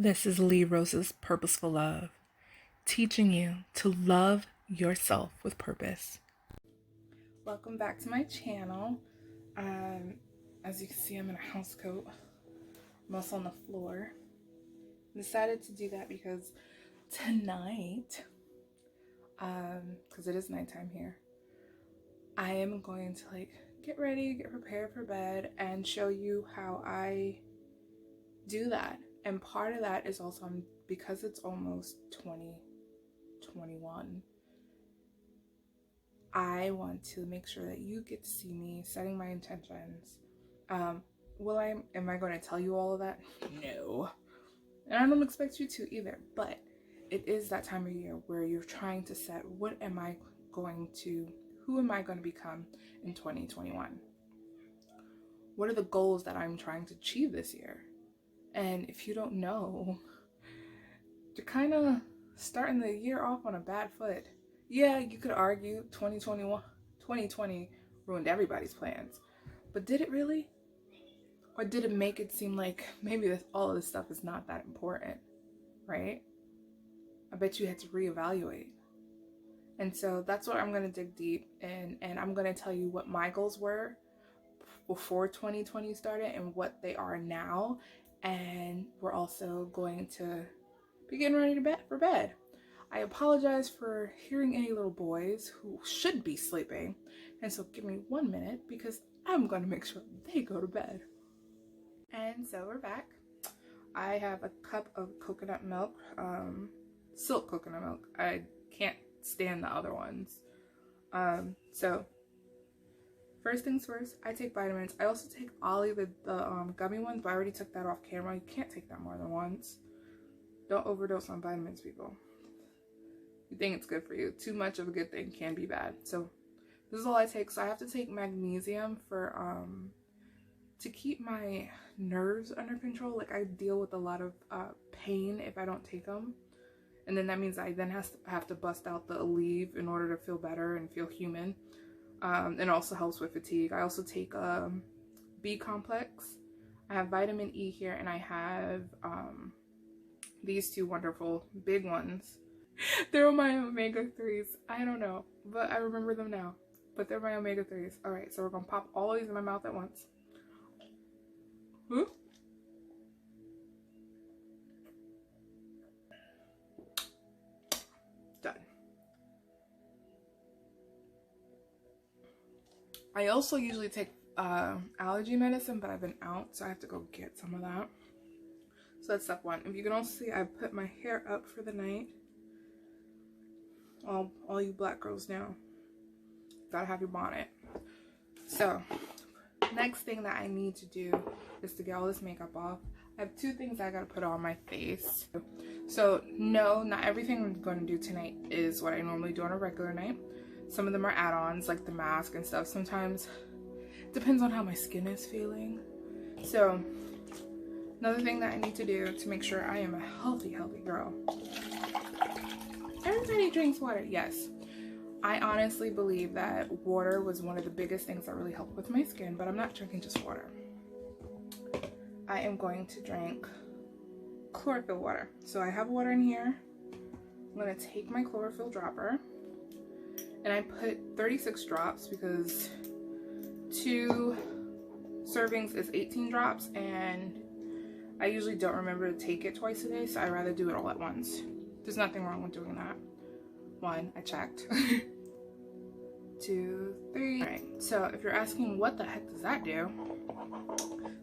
This is Lee Rose's Purposeful Love, teaching you to love yourself with purpose. Welcome back to my channel. As you can see, I'm in a house coat. I'm also on the floor. I decided to do that because tonight, because it is nighttime here, I am going to get ready, get prepared for bed, and show you how I do that. And part of that is also because it's almost 2021. I want to make sure that you get to see me setting my intentions. Am I going to tell you all of that? No. And I don't expect you to either, but it is that time of year where you're trying to set who am I going to become in 2021? What are the goals that I'm trying to achieve this year? And if you don't know, you're kind of starting the year off on a bad foot. Yeah, you could argue 2020 ruined everybody's plans. But did it really? Or did it make it seem like maybe all of this stuff is not that important, right? I bet you had to reevaluate. And so that's what I'm going to dig deep in, and I'm going to tell you what my goals were before 2020 started and what they are now. And we're also going to be getting ready for bed. I apologize for hearing any little boys who should be sleeping. And so give me 1 minute because I'm going to make sure they go to bed. And so we're back. I have a cup of coconut milk, silk coconut milk. I can't stand the other ones. So first things first, I take vitamins. I also take Ollie, the gummy ones, but I already took that off camera. You can't take that more than once. Don't overdose on vitamins, people. You think it's good for you. Too much of a good thing can be bad. So this is all I take. So I have to take magnesium for to keep my nerves under control. Like, I deal with a lot of pain if I don't take them. And then that means I then have to bust out the Aleve in order to feel better and feel human. It also helps with fatigue. I also take B complex. I have vitamin E here, and I have these two wonderful big ones. They're my omega-3s. I don't know, but I remember them now. But they're my omega-3s. All right, so we're gonna pop all of these in my mouth at once. Ooh. Done. I also usually take allergy medicine, but I've been out, so I have to go get some of that. So that's step one. If you can also see, I put my hair up for the night. All you black girls know, gotta have your bonnet. So next thing that I need to do is to get all this makeup off. I have two things I gotta put on my face. So no, not everything I'm going to do tonight is what I normally do on a regular night. Some of them are add-ons, like the mask and stuff. Sometimes it depends on how my skin is feeling. So another thing that I need to do to make sure I am a healthy girl. Everybody drinks water. Yes. I honestly believe that water was one of the biggest things that really helped with my skin, but I'm not drinking just water. I am going to drink chlorophyll water. So I have water in here. I'm going to take my chlorophyll dropper, and I put 36 drops because 2 servings is 18 drops, and I usually don't remember to take it twice a day, so I'd rather do it all at once. There's nothing wrong with doing that. 1, I checked. 2, 3. All right, so if you're asking what the heck does that do?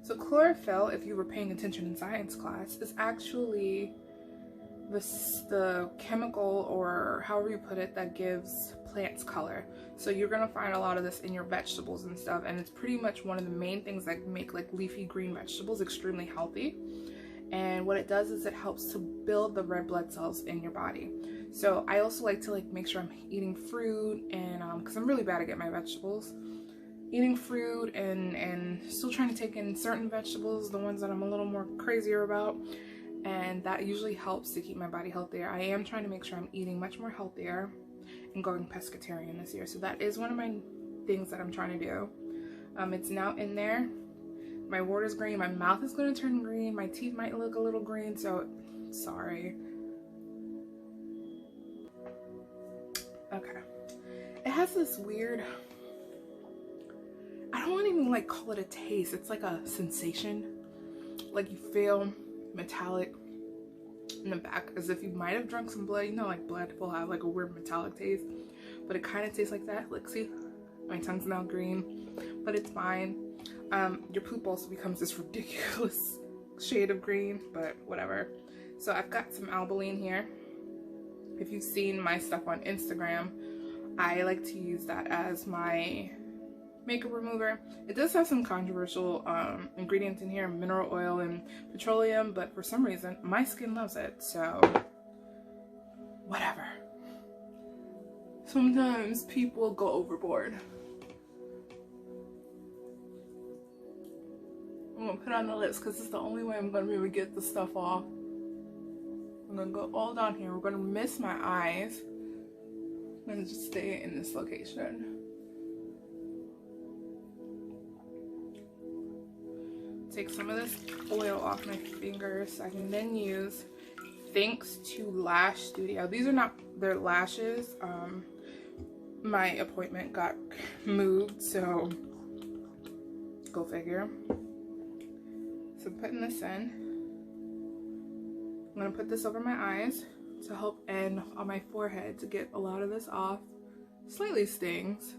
So chlorophyll, if you were paying attention in science class, is actually the chemical, or however you put it, that gives plants color. So you're gonna find a lot of this in your vegetables and stuff, and it's pretty much one of the main things that make like leafy green vegetables extremely healthy. And what it does is it helps to build the red blood cells in your body. So I also like to make sure I'm eating fruit, and because I'm really bad at getting my vegetables, eating fruit and still trying to take in certain vegetables, the ones that I'm a little more crazier about, and that usually helps to keep my body healthier. I am trying to make sure I'm eating much more healthier and going pescatarian this year. So that is one of my things that I'm trying to do. It's now in there. my water's green, my mouth is going to turn green, my teeth might look a little green, so sorry. Okay. It has this weird, I don't want to even like call it a taste. It's like a sensation. Like you feel metallic in the back as if you might have drunk some blood. You know, like blood will have like a weird metallic taste, but it kind of tastes like that. Like, see, my tongue's now green, but it's fine. Your poop also becomes this ridiculous shade of green, but whatever. So I've got some Albolene here. If you've seen my stuff on Instagram, I like to use that as my makeup remover. It does have some controversial ingredients in here, mineral oil and petroleum, but for some reason my skin loves it, so whatever. Sometimes people go overboard. I'm gonna put it on the lips because it's the only way I'm gonna be able to get the stuff off. I'm gonna go all down here. We're gonna miss my eyes. I'm gonna just stay in this location. Take some of this oil off my fingers so I can then use, thanks to Lash Studio. These are not their lashes. My appointment got moved, so go figure. So putting this in, I'm gonna put this over my eyes to help, and on my forehead to get a lot of this off. Slightly stings.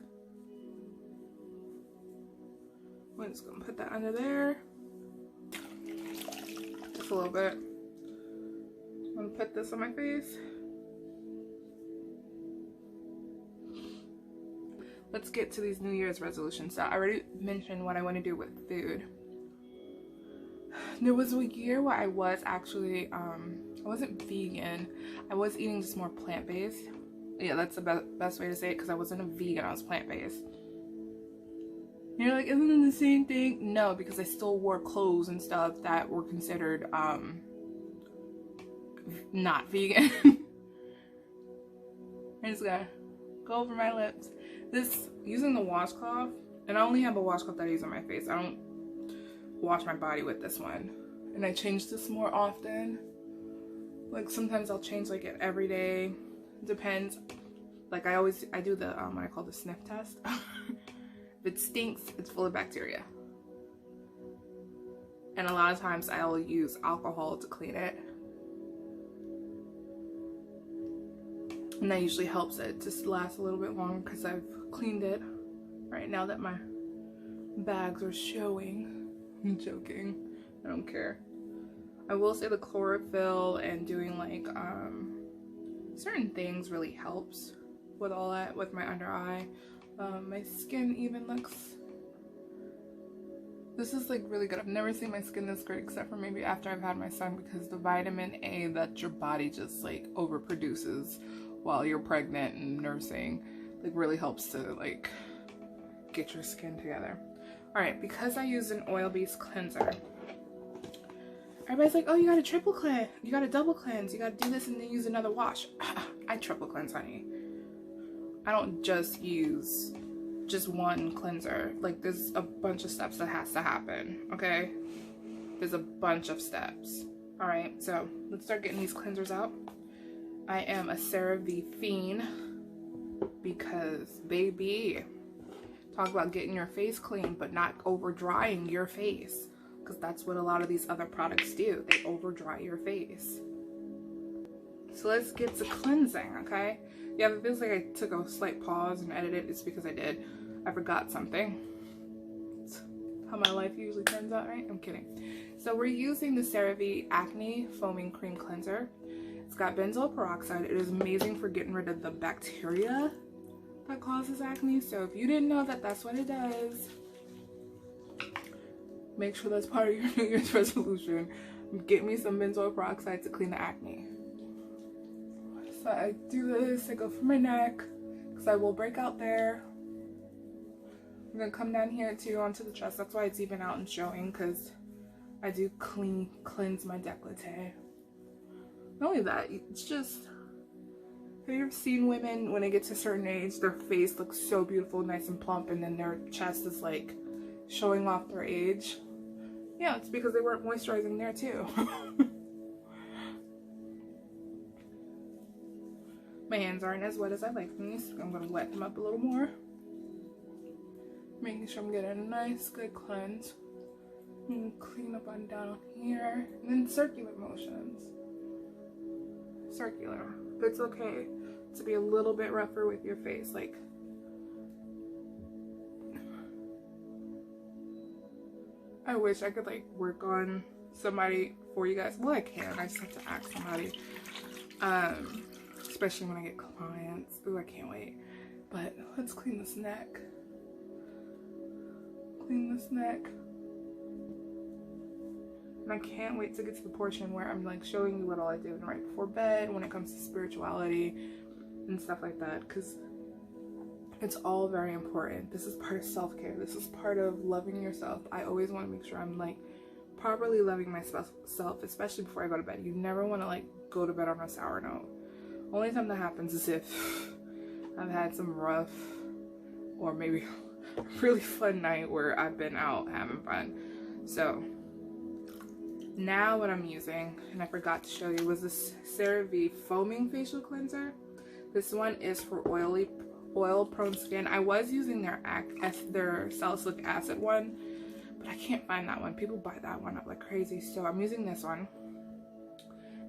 I'm just gonna put that under there. Just a little bit. I'm gonna put this on my face. Let's get to these New Year's resolutions. So I already mentioned what I want to do with food. There was a year where I was actually, I wasn't vegan. I was eating just more plant-based. Yeah, that's the best way to say it, because I wasn't a vegan, I was plant-based. You're like, isn't it the same thing? No, because I still wore clothes and stuff that were considered not vegan. I just gotta go over my lips. This, using the washcloth, and I only have a washcloth that I use on my face. I don't wash my body with this one. And I change this more often. Like sometimes I'll change like it every day. Depends. Like I do the what I call the sniff test. If it stinks, it's full of bacteria. And a lot of times I'll use alcohol to clean it. And that usually helps it to last a little bit longer because I've cleaned it. Right now that my bags are showing. I'm joking. I don't care. I will say the chlorophyll and doing like certain things really helps with all that, with my under eye. My skin even looks, this is like really good. I've never seen my skin this great except for maybe after I've had my son, because the vitamin A that your body just like overproduces while you're pregnant and nursing like really helps to like get your skin together. All right, because I use an oil-based cleanser, everybody's like, oh, you got a triple cleanse, you got a double cleanse, you got to do this and then use another wash. I triple cleanse, honey. I don't just use just one cleanser. Like there's a bunch of steps that has to happen, okay? There's a bunch of steps. All right, so let's start getting these cleansers out. I am a Cerave fiend because, baby, talk about getting your face clean but not over drying your face, because that's what a lot of these other products do. They over dry your face. So let's get to cleansing, okay? Yeah, if it feels like I took a slight pause and edited, it's because I did. I forgot something. It's how my life usually turns out, right? I'm kidding. So we're using the Cerave Acne Foaming Cream Cleanser. It's got benzoyl peroxide. It is amazing for getting rid of the bacteria that causes acne. So if you didn't know that that's what it does, make sure that's part of your New Year's resolution. Get me some benzoyl peroxide to clean the acne. So I do this, I go for my neck, because I will break out there. I'm going to come down here too onto the chest. That's why it's even out and showing, because I do cleanse my décolleté. Not only that, it's just, have you ever seen women when they get to a certain age, their face looks so beautiful, nice and plump, and then their chest is like showing off their age? Yeah, it's because they weren't moisturizing there too. My hands aren't as wet as I like them, so I'm gonna wet them up a little more. Making sure I'm getting a nice good cleanse. And clean up on down here. And then circular motions. Circular. But it's okay to be a little bit rougher with your face. Like, I wish I could like work on somebody for you guys. Well, I can. I just have to ask somebody. Especially when I get clients. Ooh, I can't wait. But let's clean this neck. Clean this neck. And I can't wait to get to the portion where I'm like showing you what all I do right before bed when it comes to spirituality and stuff like that, because it's all very important. This is part of self-care. This is part of loving yourself. I always want to make sure I'm like properly loving myself, especially before I go to bed. You never want to like go to bed on a sour note. Only time that happens is if I've had some rough or maybe a really fun night where I've been out having fun. So now what I'm using, and I forgot to show you, was this Cerave foaming facial cleanser. This one is for oil prone skin. I was using their salicylic acid one, but I can't find that one. People buy that one up like crazy, so I'm using this one.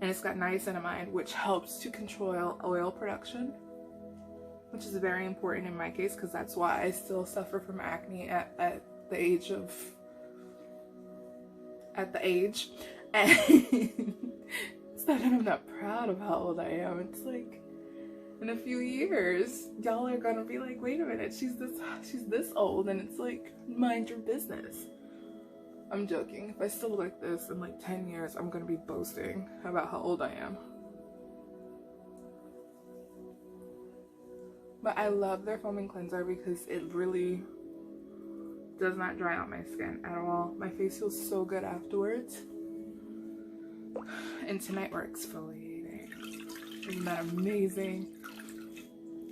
And it's got niacinamide, which helps to control oil production, which is very important in my case because that's why I still suffer from acne at the age. And it's not that I'm not proud of how old I am. It's like in a few years, y'all are gonna be like, wait a minute, she's this old, and it's like, mind your business. I'm joking. If I still look like this in like 10 years, I'm gonna be boasting about how old I am. But I love their foaming cleanser because it really does not dry out my skin at all. My face feels so good afterwards. And tonight we're exfoliating. Isn't that amazing?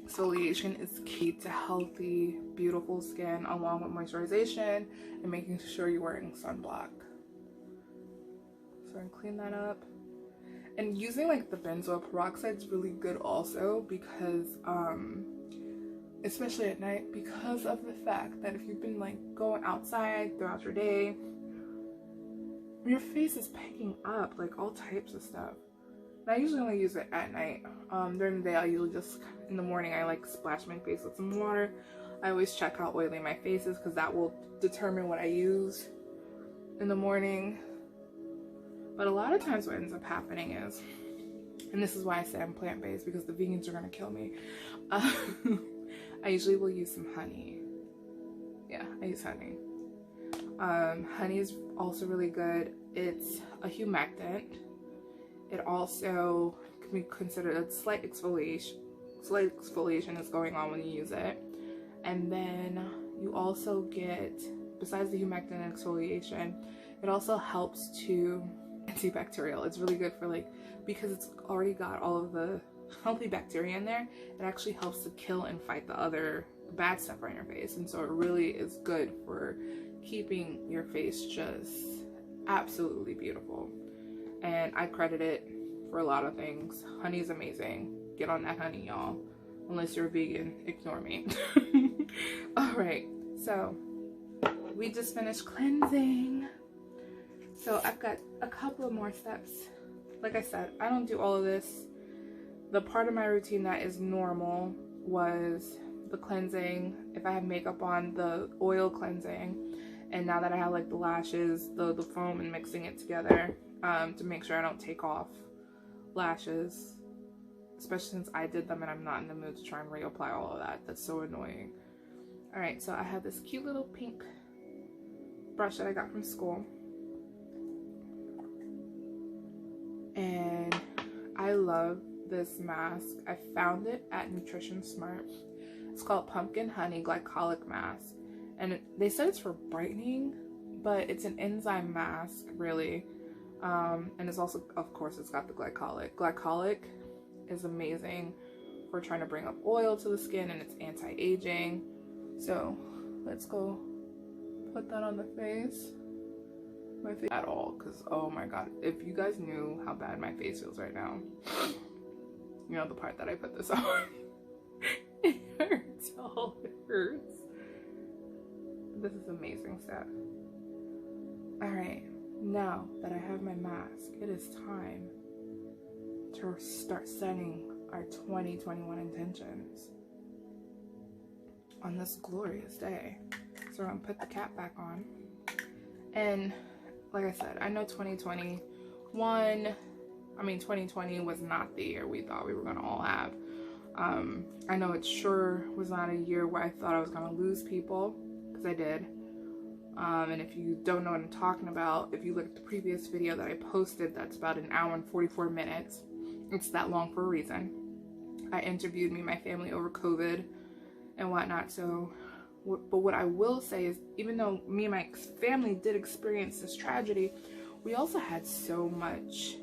Exfoliation is key to healthy, beautiful skin, along with moisturization and making sure you're wearing sunblock. So I'm clean that up. And using like the benzoyl peroxide is really good also because especially at night, because of the fact that if you've been like going outside throughout your day, your face is picking up like all types of stuff. And I usually only use it at night. During the day, I usually just, in the morning, I like splash my face with some water. I always check how oily my face is because that will determine what I use in the morning. But a lot of times what ends up happening is, and this is why I say I'm plant-based, because the vegans are gonna kill me. I usually will use some honey. Yeah, I use honey. Honey is also really good. It's a humectant. It also can be considered a slight exfoliation. Slight exfoliation is going on when you use it. And then you also get, besides the humectant and exfoliation, it also helps to antibacterial. It's really good for like, because it's already got all of the healthy bacteria in there, it actually helps to kill and fight the other bad stuff on your face. And so it really is good for keeping your face just absolutely beautiful. And I credit it for a lot of things. Honey is amazing. Get on that honey, y'all. Unless you're a vegan, ignore me. Alright, so we just finished cleansing. So I've got a couple of more steps. Like I said, I don't do all of this. The part of my routine that is normal was the cleansing. If I have makeup on, the oil cleansing. And now that I have like the lashes, the foam, and mixing it together to make sure I don't take off lashes. Especially since I did them and I'm not in the mood to try and reapply all of that. That's so annoying. Alright, so I have this cute little pink brush that I got from school. And I love this mask. I found it at Nutrition Smart. It's called Pumpkin Honey Glycolic Mask. And they said it's for brightening, but it's an enzyme mask, really. And it's also, of course, it's got the glycolic. Glycolic is amazing for trying to bring up oil to the skin, and it's anti-aging. So let's go put that on the face. my face at all, because oh my god, if you guys knew how bad my face feels right now, you know the part that I put this on. It hurts. Oh, it hurts. This is amazing stuff. All right, now that I have my mask, it is time to start setting our 2021 intentions on this glorious day. So I'm gonna put the cap back on. And like I said, I know 2020 was not the year we thought we were gonna all have. I know it sure was not a year where I thought I was gonna lose people, because I did. And if you don't know what I'm talking about, if you look at the previous video that I posted, that's about an hour and 44 minutes. It's that long for a reason. I interviewed me and my family over COVID and whatnot. So, but what I will say is, even though me and my family did experience this tragedy, we also had so much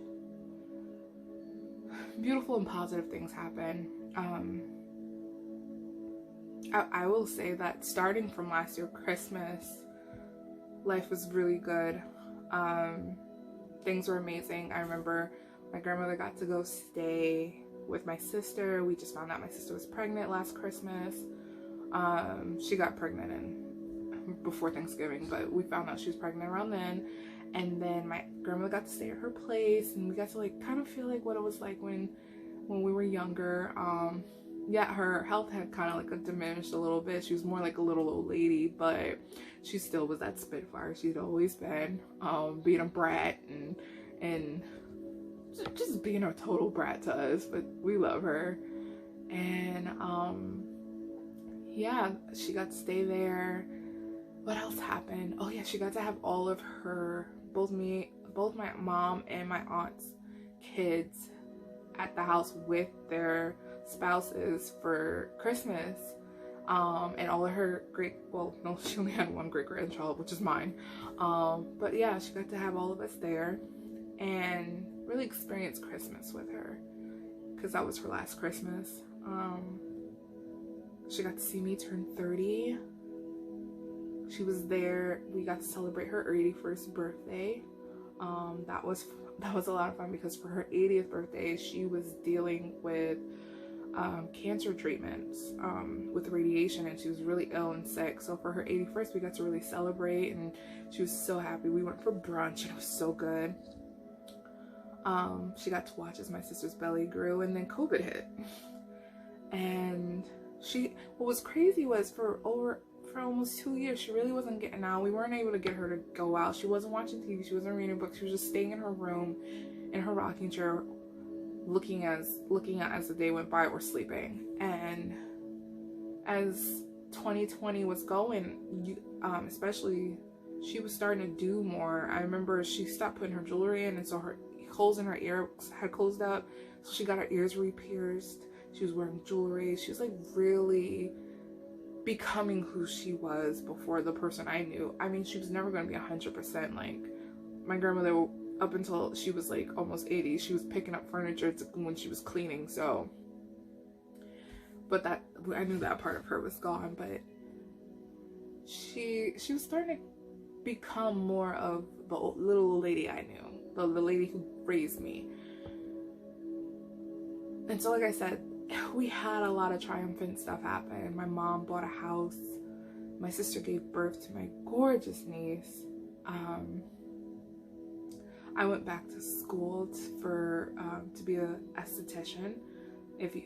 beautiful and positive things happen. I will say that starting from last year, Christmas, life was really good. Things were amazing. I remember my grandmother got to go stay with my sister. We just found out my sister was pregnant last Christmas. She got pregnant before Thanksgiving, but we found out she was pregnant around then. And then my grandmother got to stay at her place, and we got to like kind of feel like what it was like when we were younger. Yeah, her health had kind of like diminished a little bit. She was more like a little old lady, but she still was that Spitfire she'd always been, being a brat and just being a total brat to us, but we love her. And yeah, she got to stay there. What else happened? Oh yeah, she got to have all of her, both my mom and my aunt's kids at the house with their spouses for Christmas. And all of her no, she only had one great grandchild, which is mine. But yeah, she got to have all of us there and really experience Christmas with her, because that was her last Christmas. She got to see me turn 30. She was there. We got to celebrate her 81st birthday. That was a lot of fun, because for her 80th birthday, she was dealing with cancer treatments with radiation, and she was really ill and sick. So for her 81st, we got to really celebrate, and she was so happy. We went for brunch, and it was so good. She got to watch as my sister's belly grew, and then COVID hit. And what was crazy was for almost 2 years, she really wasn't getting out. We weren't able to get her to go out. She wasn't watching TV. She wasn't reading books. She was just staying in her room, in her rocking chair, looking out as the day went by, or sleeping. And as 2020 was going, especially, she was starting to do more. I remember she stopped putting her jewelry in, and so her holes in her ears had closed up, so she got her ears re-pierced. She was wearing jewelry. She was like really becoming who she was before, the person I knew. I mean, she was never going to be 100% like my grandmother. Up until she was like almost 80, she was picking up furniture when she was cleaning. So, but that, I knew that part of her was gone. But she was starting to become more of the little lady I knew, the lady who raised me. And so, like I said, we had a lot of triumphant stuff happen. My mom bought a house. My sister gave birth to my gorgeous niece. I went back to school to be an esthetician. If you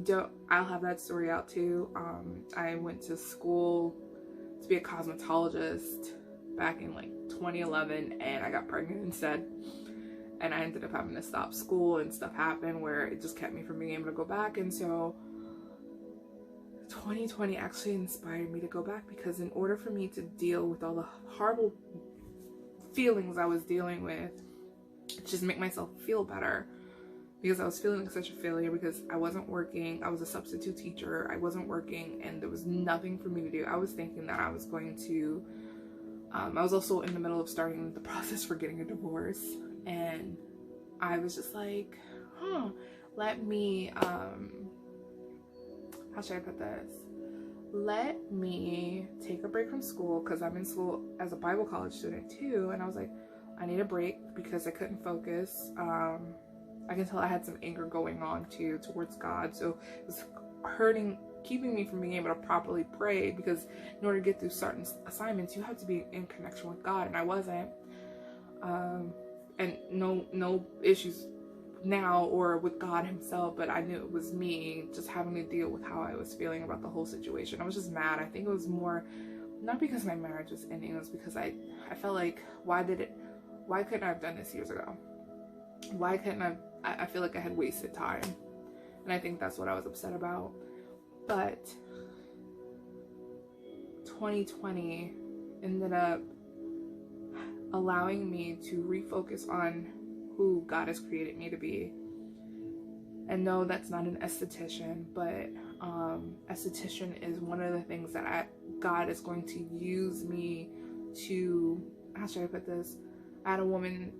don't, I'll have that story out too. I went to school to be a cosmetologist back in like 2011, and I got pregnant instead. And I ended up having to stop school, and stuff happened where it just kept me from being able to go back. And so 2020 actually inspired me to go back, because in order for me to deal with all the horrible feelings I was dealing with, just make myself feel better, because I was feeling like such a failure, because I wasn't working. I was a substitute teacher. I wasn't working, and there was nothing for me to do. I was thinking that I was going to, I was also in the middle of starting the process for getting a divorce, and I was just like, let me, how should I put this? Let me take a break from school, because I'm in school as a Bible college student too. And I was like, I need a break because I couldn't focus. I can tell I had some anger going on too towards God, so it was hurting, keeping me from being able to properly pray, because in order to get through certain assignments you have to be in connection with God, and I wasn't. And no issues now or with God himself, but I knew it was me just having to deal with how I was feeling about the whole situation. I was just mad. I think it was more not because my marriage was ending, it was because I felt like, why couldn't I have done this years ago? Why couldn't I feel like I had wasted time, and I think that's what I was upset about. But 2020 ended up allowing me to refocus on who God has created me to be. And no, that's not an esthetician, but esthetician is one of the things that God is going to use me to, how should I put this? I had a woman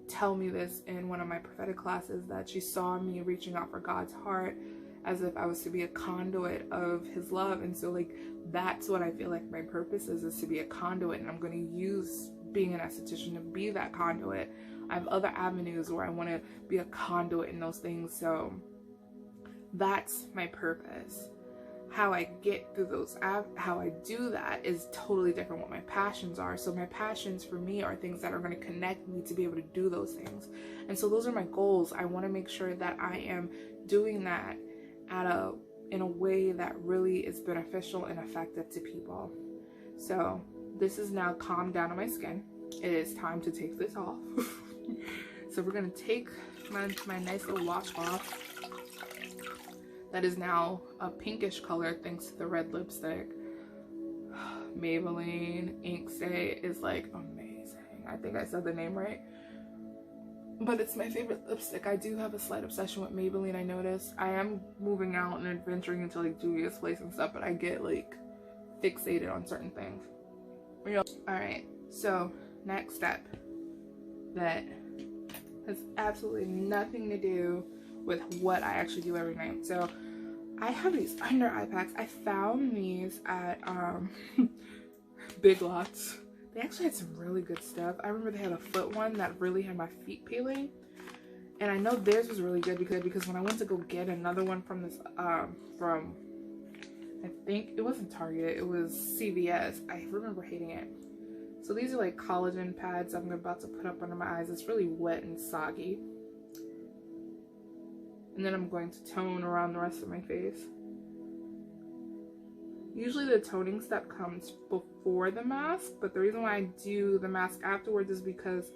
tell me this in one of my prophetic classes, that she saw me reaching out for God's heart as if I was to be a conduit of his love. And so like, that's what I feel like my purpose is to be a conduit, and I'm going to use being an esthetician to be that conduit. I have other avenues where I want to be a conduit in those things. So that's my purpose. How I get through those, how I do that is totally different what my passions are. So my passions for me are things that are going to connect me to be able to do those things. And so those are my goals. I want to make sure that I am doing that in a way that really is beneficial and effective to people. So this is now calmed down on my skin. It is time to take this off. So we're gonna take my nice little washcloth that is now a pinkish color thanks to the red lipstick. Maybelline Ink Stay is like amazing. I think I said the name right, but it's my favorite lipstick. I do have a slight obsession with Maybelline. I noticed I am moving out and adventuring into like Julia's Place and stuff, but I get like fixated on certain things. All right, so next step that has absolutely nothing to do with what I actually do every night. So I have these under eye packs. I found these at Big Lots. They actually had some really good stuff. I remember they had a foot one that really had my feet peeling, and I know theirs was really good because when I went to go get another one from this from, I think it wasn't Target, it was CVS, I remember hating it. So these are like collagen pads I'm about to put up under my eyes. It's really wet and soggy. And then I'm going to tone around the rest of my face. Usually the toning step comes before the mask, but the reason why I do the mask afterwards is because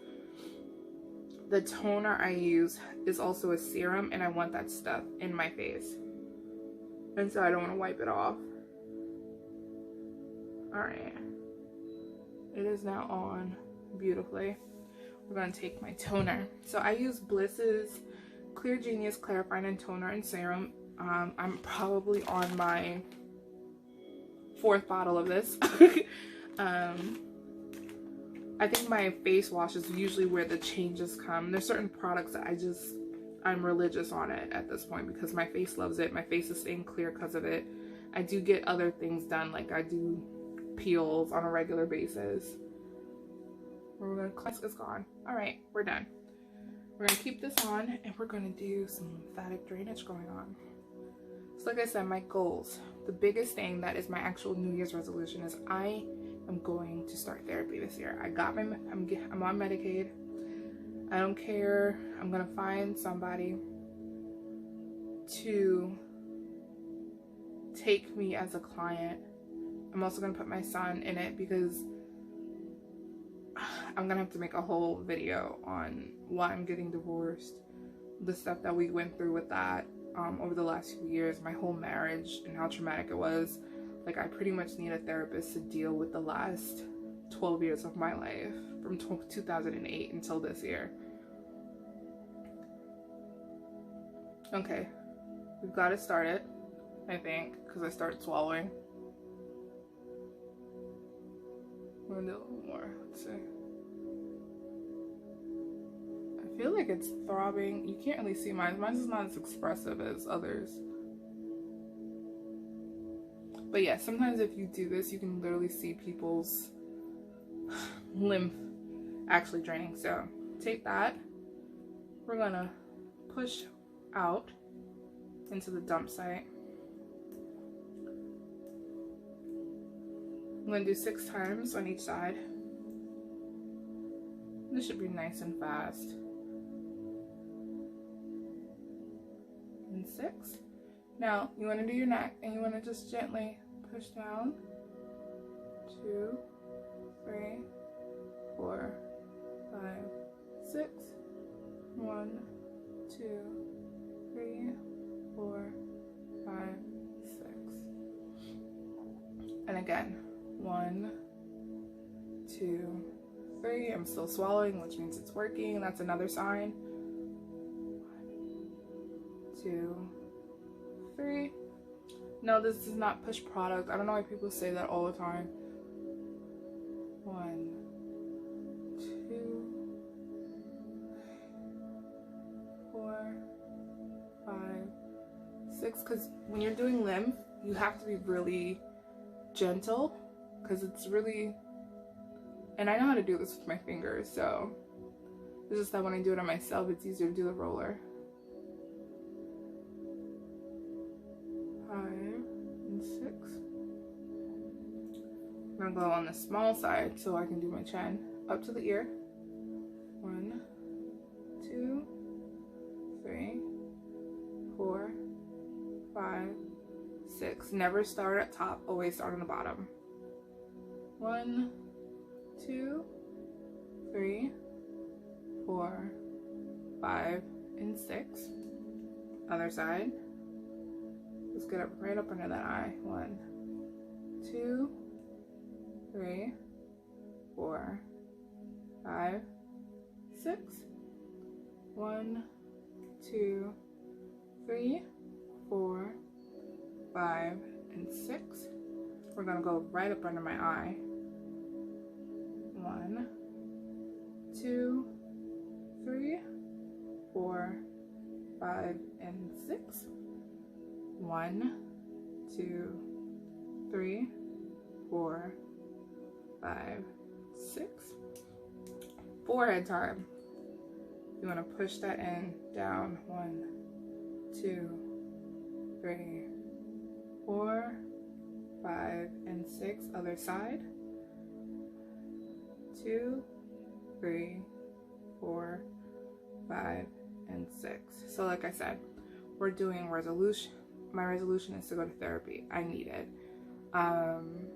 the toner I use is also a serum, and I want that stuff in my face. And so I don't want to wipe it off. Alright. It is now on beautifully. We're going to take my toner. So I use Bliss's Clear Genius Clarifying and Toner and Serum. I'm probably on my 4th bottle of this. I think my face wash is usually where the changes come. There's certain products that I'm religious on it at this point because my face loves it. My face is staying clear because of it. I do get other things done, like I do peels on a regular basis. We're gonna cleanse. It's gone. All right, we're done. We're gonna keep this on, and we're gonna do some lymphatic drainage going on. So like I said, my goals, the biggest thing that is my actual New Year's resolution is I am going to start therapy this year. I'm on Medicaid. I don't care. I'm gonna find somebody to take me as a client. I'm also gonna put my son in it because I'm gonna have to make a whole video on why I'm getting divorced, the stuff that we went through with that over the last few years, my whole marriage and how traumatic it was. Like, I pretty much need a therapist to deal with the last 12 years of my life from 2008 until this year. Okay, we've got to start it, I think, because I started swallowing. I'm gonna do a little more. Let's see. I feel like it's throbbing. You can't really see mine. Mine's is not as expressive as others. But yeah, sometimes if you do this, you can literally see people's lymph actually draining. So take that. We're gonna push out into the dump site. I'm gonna do 6 times on each side. This should be nice and fast. And 6. Now you want to do your neck, and you want to just gently push down. 2, 3, 4, 5, 6. 1, 2, 3, 4, 5, 6. And again, 1, 2, 3. I'm still swallowing, which means it's working. That's another sign. 1, 2, 3. No, this is not push product. I don't know why people say that all the time. 1, 2, 4, 5, 6. Because when you're doing lymph, you have to be really gentle, because it's really, and I know how to do this with my fingers, so it's just that when I do it on myself, it's easier to do the roller. 5 and 6. I'm gonna go on the small side so I can do my chin up to the ear. 1, 2, 3, 4, 5, 6. Never start at top, always start on the bottom. 1, 2, 3, 4, 5, and 6. Other side. Let's get up right up under that eye. 1, 2, 3, 4, 5, 6. 1, 2, 3, 4, 5, and 6. We're gonna go right up under my eye. 1, 2, 3, 4, 5, and 6. 1, 2, 3, 4, 5, 6. Forehead time. You want to push that in, down. 1, 2, 3, 4, 5, and 6. Other side. 2, 3, 4, 5, and 6. So like I said, we're doing resolution. My resolution is to go to therapy. I need it. I'm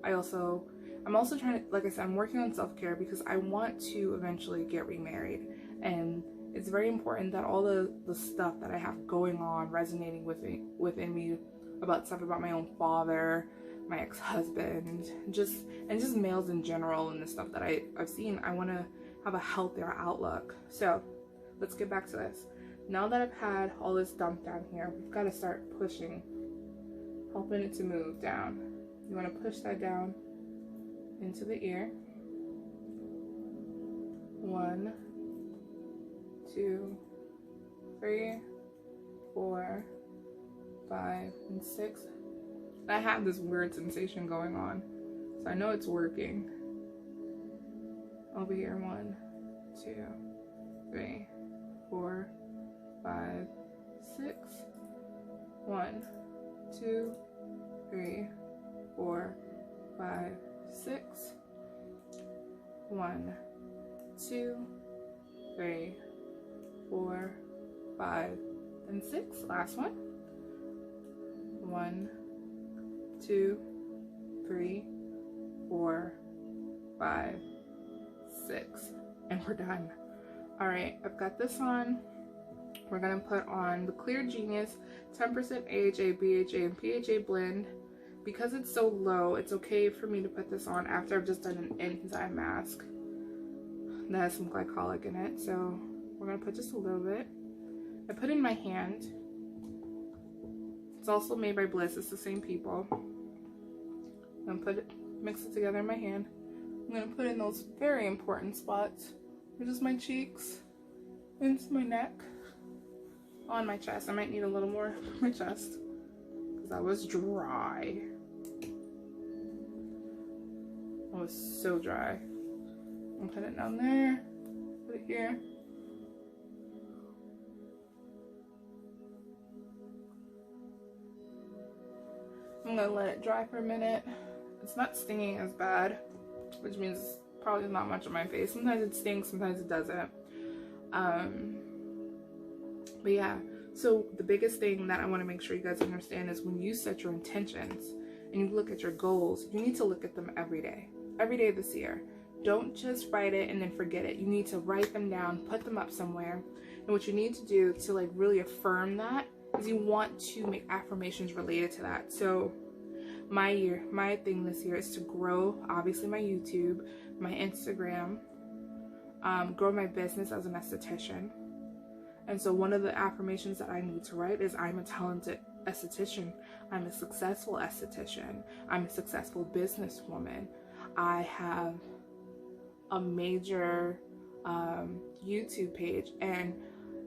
also trying to, like I said, I'm working on self-care because I want to eventually get remarried, and it's very important that all the stuff that I have going on, resonating within me about stuff about my own father, my ex-husband, just males in general, and the stuff that I've seen, I want to have a healthier outlook. So let's get back to this. Now that I've had all this dump down here, we've got to start pushing, helping it to move down. You want to push that down into the ear. 1, 2, 3, 4, 5, and 6. I have this weird sensation going on, so I know it's working. Over here. 1, 2, 3, 4, 5, 6. 1, 2, 3, 4, 5, 6. 1, 2, 3, 4, 5, and 6. Last one. 1, 2, 3, 4, 5, 6. And we're done. Alright, I've got this on. We're going to put on the Clear Genius 10% AHA, BHA, and PHA blend. Because it's so low, it's okay for me to put this on after I've just done an enzyme mask that has some glycolic in it. So we're going to put just a little bit. I put it in my hand. It's also made by Bliss. It's the same people. I'm going to mix it together in my hand. I'm going to put in those very important spots, which is my cheeks, into my neck, on my chest. I might need a little more for my chest because I was dry. I was so dry. And put it down there. Put it here. I'm gonna let it dry for a minute. It's not stinging as bad, which means probably not much on my face. Sometimes it stings, sometimes it doesn't. But yeah, so the biggest thing that I want to make sure you guys understand is when you set your intentions and you look at your goals, you need to look at them every day this year. Don't just write it and then forget it. You need to write them down, put them up somewhere. And what you need to do to like really affirm that is you want to make affirmations related to that. So my thing this year is to grow, obviously, my YouTube, my Instagram, grow my business as an esthetician. And so one of the affirmations that I need to write is I'm a talented esthetician. I'm a successful esthetician. I'm a successful businesswoman. I have a major YouTube page. And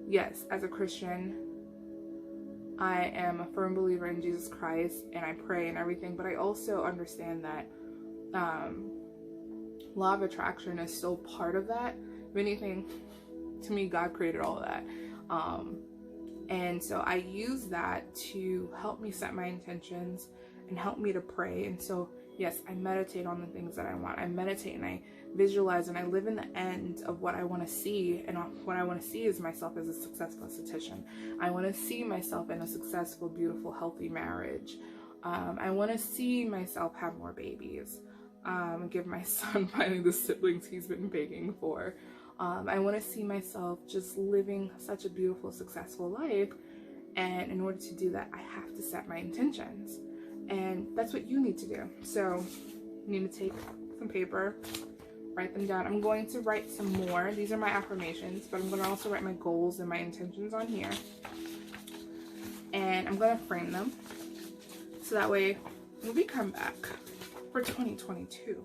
yes, as a Christian, I am a firm believer in Jesus Christ and I pray and everything, but I also understand that law of attraction is still part of that. If anything, to me, God created all of that. And so I use that to help me set my intentions and help me to pray. And so, yes, I meditate on the things that I want. I meditate and I visualize and I live in the end of what I want to see. And what I want to see is myself as a successful esthetician. I want to see myself in a successful, beautiful, healthy marriage. I want to see myself have more babies. Give my son finally the siblings he's been begging for. I want to see myself just living such a beautiful, successful life. And in order to do that, I have to set my intentions. And that's what you need to do. So you need to take some paper, write them down. I'm going to write some more. These are my affirmations, but I'm going to also write my goals and my intentions on here. And I'm going to frame them. So that way, when we come back for 2022,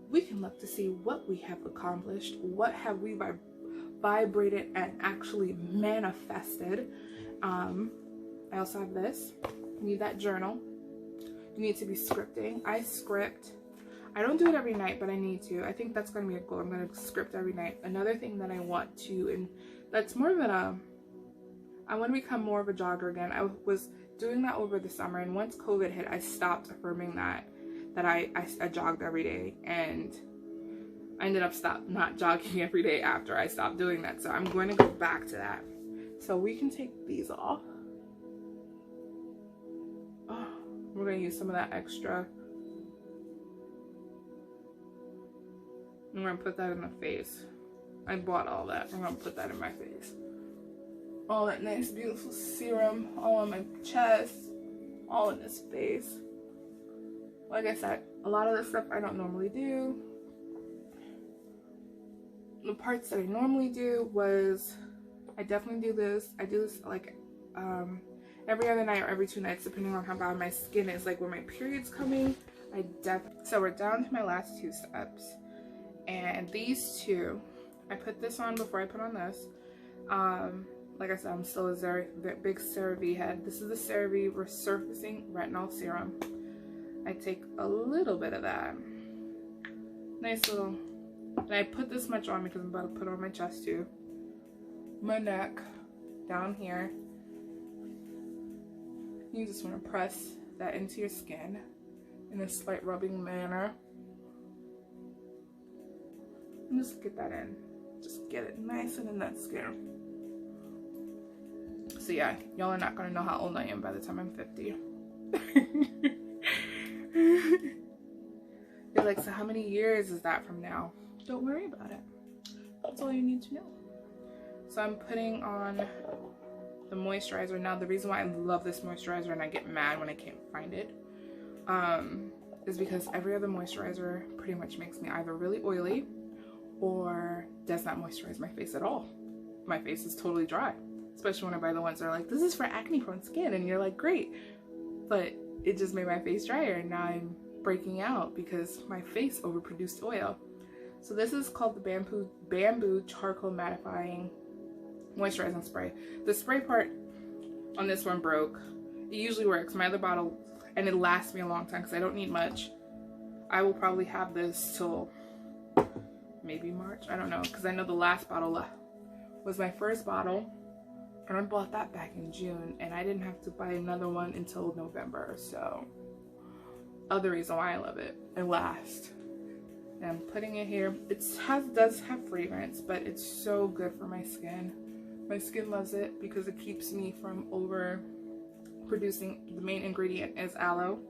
we can look to see what we have accomplished, what have we vibrated and actually manifested. I also have this. You need that journal. You need to be scripting. I script. I don't do it every night, but I need to. I think that's going to be a goal. I'm going to script every night. Another thing that I want to, and that's more of I want to become more of a jogger again. I was doing that over the summer, and once COVID hit, I stopped affirming that I jogged every day, and I ended up not jogging every day after I stopped doing that. So I'm going to go back to that. So we can take these off. Oh, we're going to use some of that extra. I'm going to put that in the face. I bought all that. I'm going to put that in my face. All that nice, beautiful serum all on my chest, all in this face. Like I said, a lot of the stuff I don't normally do. The parts that I normally do was, I definitely do this. I do this like every other night or every 2 nights, depending on how bad my skin is. Like when my period's coming, so we're down to my last 2 steps. And these 2, I put this on before I put on this. Like I said, I'm still a big Cerave head. This is the Cerave Resurfacing Retinol Serum. I take a little bit of that. Nice little, and I put this much on because I'm about to put it on my chest too. My neck, down here. You just want to press that into your skin in a slight rubbing manner. And just get that in. Just get it nice and in that skin. So yeah, y'all are not going to know how old I am by the time I'm 50. You're like, so how many years is that from now? Don't worry about it. That's all you need to know. So I'm putting on the moisturizer. Now the reason why I love this moisturizer and I get mad when I can't find it is because every other moisturizer pretty much makes me either really oily or does not moisturize my face at all. My face is totally dry. Especially when I buy the ones that are like, this is for acne prone skin, and you're like, great, but it just made my face drier, and now I'm breaking out because my face overproduced oil. So this is called the bamboo charcoal mattifying moisturizing spray. The spray part on this one broke. It usually works. My other bottle, and it lasts me a long time because I don't need much. I will probably have this till maybe March. I don't know, because I know the last bottle was my first bottle, and I bought that back in June, and I didn't have to buy another one until November. So other reason why I love it. It lasts. And I'm putting it here. It does have fragrance, but it's so good for my skin. My skin loves it because it keeps me from over producing. The main ingredient is aloe.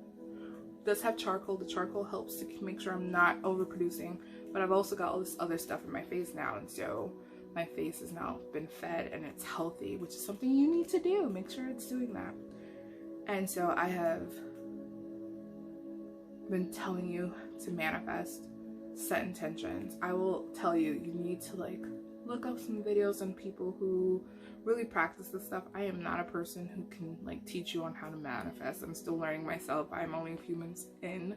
It does have charcoal. The charcoal helps to make sure I'm not overproducing, but I've also got all this other stuff in my face now, and so my face has now been fed and it's healthy, which is something you need to do. Make sure it's doing that. And so I have been telling you to manifest, set intentions. I will tell you, you need to like look up some videos on people who really practice this stuff. I am not a person who can like teach you on how to manifest. I'm still learning myself. I'm only a few months in.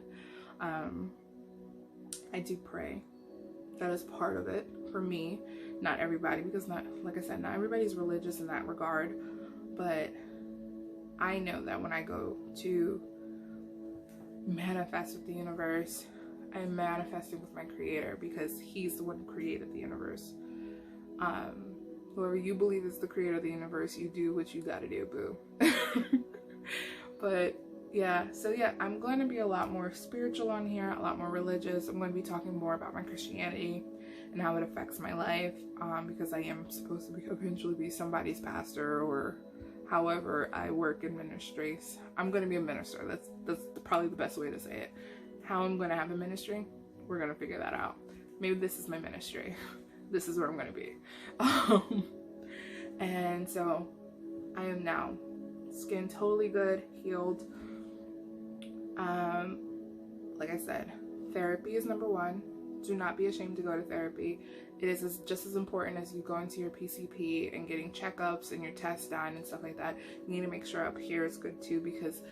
I do pray. That is part of it for me. Not everybody, because not, like I said, not everybody's religious in that regard, but I know that when I go to manifest with the universe, I'm manifesting with my creator, because he's the one who created the universe. Whoever you believe is the creator of the universe, you do what you gotta do, boo. But yeah, so yeah, I'm going to be a lot more spiritual on here, a lot more religious. I'm going to be talking more about my Christianity and how it affects my life, because I am supposed to eventually be somebody's pastor, or however I work in ministries. I'm going to be a minister. That's probably the best way to say it. How I'm going to have a ministry, we're going to figure that out. Maybe this is my ministry. This is where I'm going to be. And so I am now skin totally good, healed. Like I said, therapy is number one. Do not be ashamed to go to therapy. It is just as important as you going to your PCP and getting checkups and your tests done and stuff like that. You need to make sure up here is good too, because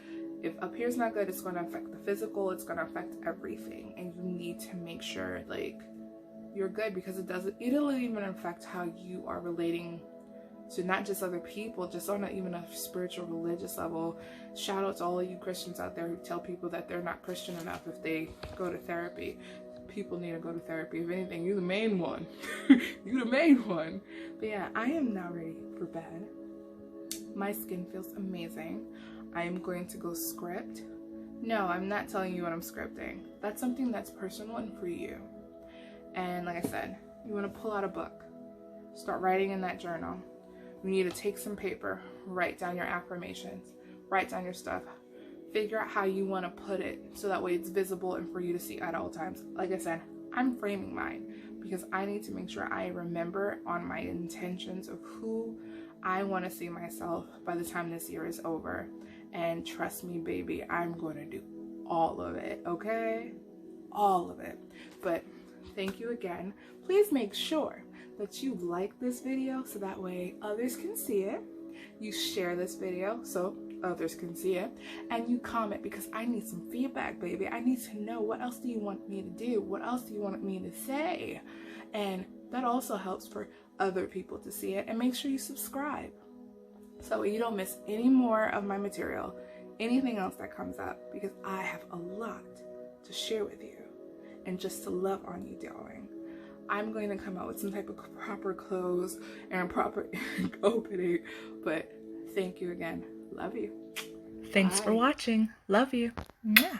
if up here is not good, it's going to affect the physical. It's going to affect everything, and you need to make sure like you're good, because it'll even affect how you are relating to not just other people, just on even a spiritual, religious level. Shout out to all of you Christians out there who tell people that they're not Christian enough if they go to therapy. People need to go to therapy. If anything, you're the main one. You're the main one. But yeah, I am now ready for bed. My skin feels amazing. I am going to go script. No, I'm not telling you what I'm scripting. That's something that's personal and for you. And like I said, you want to pull out a book. Start writing in that journal. You need to take some paper, write down your affirmations, write down your stuff. Figure out how you want to put it so that way it's visible and for you to see at all times. Like I said, I'm framing mine because I need to make sure I remember on my intentions of who I want to see myself by the time this year is over. And trust me, baby, I'm going to do all of it, okay? All of it. But thank you again. Please make sure that you like this video so that way others can see it. You share this video so others can see it, and you comment, because I need some feedback, baby. I need to know, what else do you want me to do? What else do you want me to say? And that also helps for other people to see it. And make sure you subscribe so you don't miss any more of my material, anything else that comes up, because I have a lot to share with you and just to love on you, darling. I'm going to come out with some type of proper clothes and proper opening, but thank you again. Love you. Thanks Bye. for watching. Love you. Yeah.